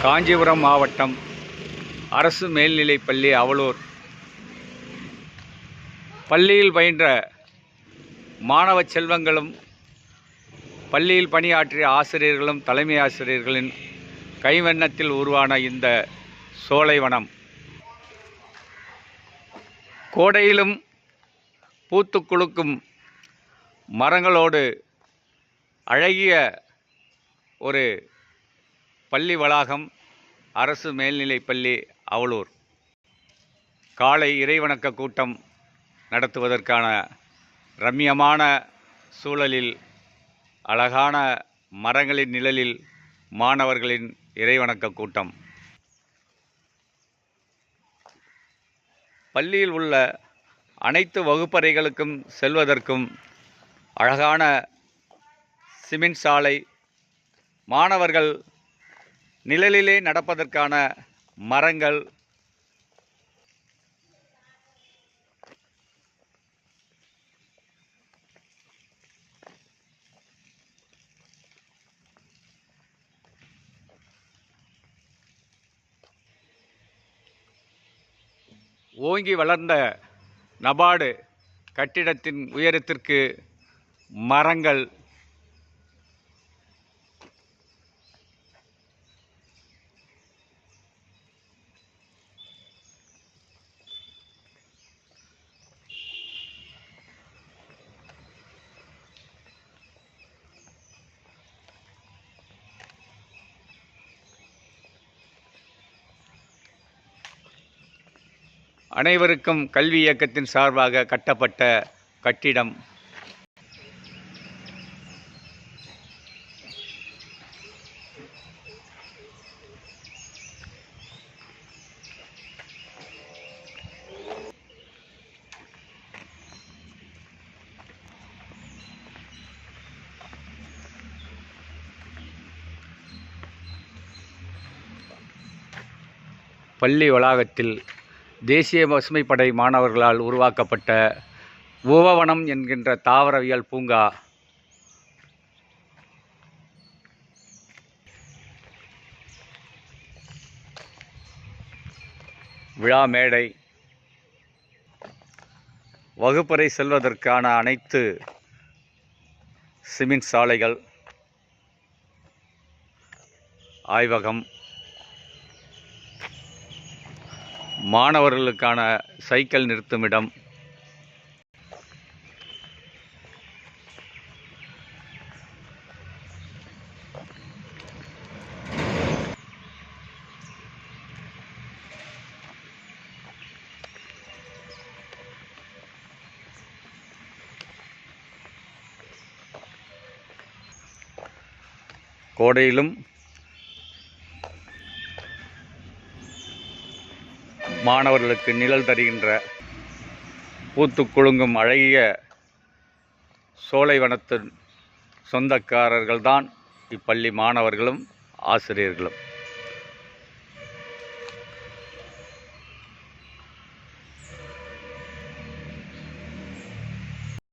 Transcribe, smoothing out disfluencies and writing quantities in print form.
காஞ்சிபுரம் மாவட்டம் அரசு மேல்நிலைப்பள்ளி அவலூர் பள்ளியில் பயின்ற மாணவ செல்வங்களும் பள்ளியில் பணியாற்றிய ஆசிரியர்களும் தலைமை ஆசிரியர்களின் கைவண்ணத்தில் உருவான இந்த சோலைவனம் கோடையிலும் பூத்து குலுக்கும் மரங்களோடு அழகிய ஒரு பள்ளி வளாகம் அரசு மேல்நிலைப்பள்ளி அவலூர். காலை இறைவணக்க கூட்டம் நடத்துவதற்கான ரம்மியமான சூழலில் அழகான மரங்களின் நிழலில் மாணவர்களின் இறைவணக்க கூட்டம். பள்ளியில் உள்ள அனைத்து வகுப்பறைகளுக்கும் செல்வதற்கும் அழகான சிமெண்ட் சாலை, மாணவர்கள் நிழலிலே நடப்பதற்கான மரங்கள், ஓங்கி வளர்ந்த நபார்டு கட்டிடத்தின் உயரத்திற்கு மரங்கள், அனைவருக்கும் கல்வி இயக்கத்தின் சார்பாக கட்டப்பட்ட கட்டிடம். பள்ளி வளாகத்தில் தேசிய பசுமைப்படை மாணவர்களால் உருவாக்கப்பட்ட உவவனம் என்கின்ற தாவரவியல் பூங்கா, விழா மேடை, வகுப்பறை செல்வதற்கான அனைத்து சிமெண்ட் சாலைகள், ஆய்வகம், மாணவர்களுக்கான சைக்கிள் நிறுத்துமிடம், கோடையிலும் மாணவர்களுக்கு நிழல் தருகின்ற பூத்து குலுங்கும் அழகிய சோலைவனத்தின் சொந்தக்காரர்கள்தான் இப்பள்ளி மாணவர்களும் ஆசிரியர்களும்.